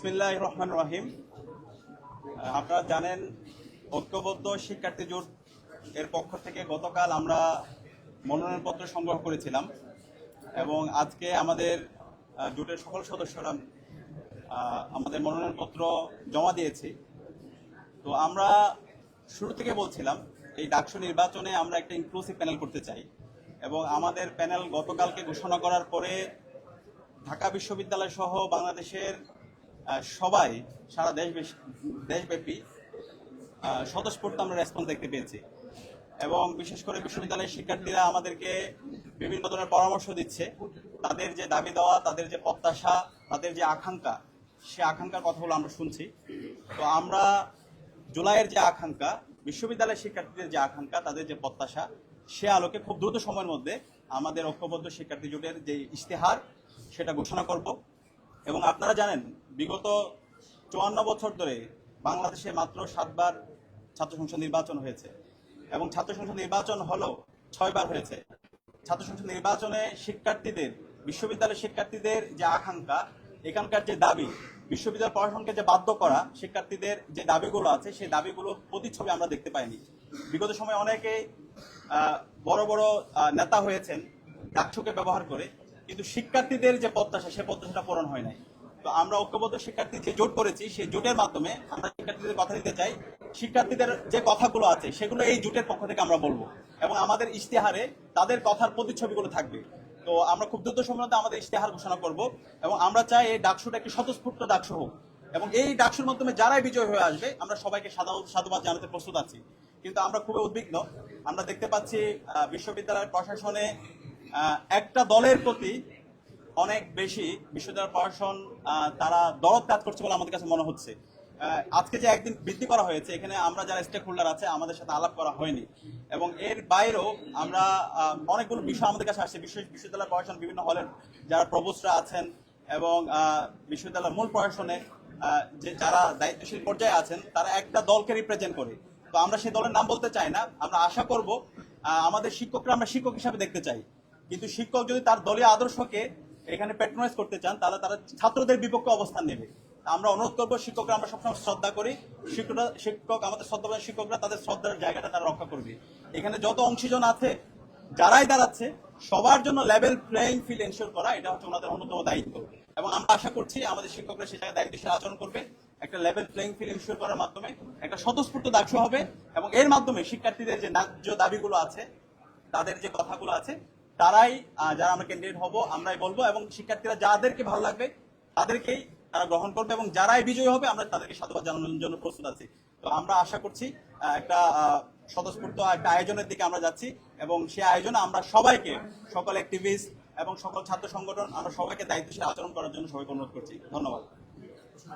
বিসমিল্লাহির রহমানির রহিম। আপনারা জানেন ঐক্যবদ্ধ শিক্ষার্থী জোট এর পক্ষ থেকে গতকাল আমরা মনোনয়নপত্র সংগ্রহ করেছিলাম এবং আজকে আমাদের জোটের সকল সদস্যরা আমাদের মনোনয়নপত্র জমা দিয়েছি। তো আমরা শুরু থেকে বলছিলাম এই ডাকসু নির্বাচনে আমরা একটা ইনক্লুসিভ প্যানেল করতে চাই এবং আমাদের প্যানেল গতকালকে ঘোষণা করার পরে ঢাকা বিশ্ববিদ্যালয় সহ বাংলাদেশের সবাই সারা দেশব্যাপী স্বতঃস্ফূর্ত আমরা রেসপন্স দেখতে পেয়েছি এবং বিশেষ করে বিশ্ববিদ্যালয়ের শিক্ষার্থীরা আমাদেরকে বিভিন্ন ধরনের পরামর্শ দিচ্ছে। তাদের যে দাবি দেওয়া, তাদের যে প্রত্যাশা, তাদের যে আকাঙ্ক্ষা, সে আকাঙ্ক্ষার কথাগুলো আমরা শুনছি। তো আমরা জুলাইয়ের যে আকাঙ্ক্ষা, বিশ্ববিদ্যালয়ের শিক্ষার্থীদের যে আকাঙ্ক্ষা, তাদের যে প্রত্যাশা, সে আলোকে খুব দ্রুত সময়ের মধ্যে আমাদের ঐক্যবদ্ধ শিক্ষার্থী জোটের যে ইশতেহার সেটা ঘোষণা করব। এবং আপনারা জানেন বিগত 54 বছর ধরে বাংলাদেশে মাত্র 7 বার ছাত্র সংসদ নির্বাচন হয়েছে এবং ছাত্র সংসদ নির্বাচন হলো 6 বার হয়েছে। ছাত্র সংসদ নির্বাচনে শিক্ষার্থীদের, বিশ্ববিদ্যালয়ের শিক্ষার্থীদের যে আকাঙ্ক্ষা, এখানকার যে দাবি, বিশ্ববিদ্যালয় প্রশাসনকে যে বাধ্য করা শিক্ষার্থীদের যে দাবিগুলো আছে, সেই দাবিগুলো প্রতিচ্ছবি আমরা দেখতে পাইনি। বিগত সময়ে অনেকে বড় বড় নেতা হয়েছেন ডাকসুকে ব্যবহার করে, কিন্তু শিক্ষার্থীদের যে প্রত্যাশা, সে প্রত্যাশাটা পূরণ হয় নাই। তো আমরা ঐক্যবদ্ধ শিক্ষার্থী যে জোট করেছি, সেই জোটের মাধ্যমে আমরা শিক্ষার্থীদের কথা দিতে চাই। শিক্ষার্থীদের যে কথাগুলো আছে সেগুলো এই জোটের পক্ষ থেকে আমরা বলবো এবং আমাদের ইশতেহারে তাদের কথার প্রতিচ্ছবিগুলো থাকবে। তো আমরা খুব দ্রুত সময়ের মধ্যে আমাদের ইশতেহার ঘোষণা করব এবং আমরা চাই এই ডাকসুটা একটি স্বতঃস্ফূর্ত ডাকসু হোক এবং এই ডাকসুর মাধ্যমে যারাই বিজয় হয়ে আসবে আমরা সবাইকে সাধুবাদ জানাতে প্রস্তুত আছি। কিন্তু আমরা খুবই উদ্বিগ্ন। আমরা দেখতে পাচ্ছি বিশ্ববিদ্যালয়ের প্রশাসনে একটা দলের প্রতি অনেক বেশি বিশ্ববিদ্যালয় প্রশাসন তারা দরদ কাজ করছে বলে আমাদের কাছে মনে হচ্ছে। আজকে যে একদিন বৃদ্ধি করা হয়েছে, এখানে আমরা যারা স্টেক হোল্ডার আছে আমাদের সাথে আলাপ করা হয়নি এবং এর বাইরেও আমরা অনেকগুলো বিষয় আমাদের কাছে আসছে। বিশ্ববিদ্যালয় প্রশাসন, বিভিন্ন হলের যারা প্রভোস্টরা আছেন এবং বিশ্ববিদ্যালয়ের মূল প্রশাসনে যে যারা দায়িত্বশীল পর্যায়ে আছেন, তারা একটা দলকে রিপ্রেজেন্ট করে। তো আমরা সেই দলের নাম বলতে চাই না। আমরা আশা করব আমাদের শিক্ষকরা আমরা শিক্ষক হিসাবে দেখতে চাই, কিন্তু শিক্ষক যদি তার দলীয় আদর্শকে এখানে প্যাট্রোনাইজ করতে চান তাহলে তারা ছাত্রদের বিপক্ষে অবস্থান নেবে। আমরা অনুরোধ করবো, শিক্ষকরা আমরা সবসময় শ্রদ্ধা করি, শিক্ষক আমাদের শ্রদ্ধা, শিক্ষকরা তাদের শ্রদ্ধার জায়গাটা তারা রক্ষা করবে। এখানে যত অংশীজন আছে, যারাই দাঁড়াচ্ছে, সবার জন্য লেভেল প্লেইং ফিল্ড এনশিওর করা, এটা হচ্ছে ওনাদের অন্যতম দায়িত্ব এবং আমরা আশা করছি আমাদের শিক্ষকরা সে জায়গায় দায়িত্বশীল আচরণ করবে। একটা লেভেল প্লেইং ফিল্ড এনশিওর করার মাধ্যমে একটা স্বতঃস্ফূর্ত ডাকসু হবে এবং এর মাধ্যমে শিক্ষার্থীদের যে ন্যায্য দাবিগুলো আছে, তাদের যে কথাগুলো আছে, তারাই যারা আমরা ক্যান্ডিডেট হব আমরাই বলবো এবং শিক্ষার্থীরা যাদেরকে ভালো লাগবে তাদেরকেই তারা গ্রহণ করবে এবং যারাই বিজয়ী হবে আমরা তাদেরকে সাধুবাদ জানানোর জন্য প্রস্তুত আছি। তো আমরা আশা করছি একটা স্বতঃস্ফূর্ত একটা আয়োজনের দিকে আমরা যাচ্ছি এবং সেই আয়োজনে আমরা সবাইকে, সকল অ্যাক্টিভিস্ট এবং সকল ছাত্র সংগঠন, আমরা সবাইকে দায়িত্বশীল আচরণ করার জন্য সবাইকে অনুরোধ করছি। ধন্যবাদ।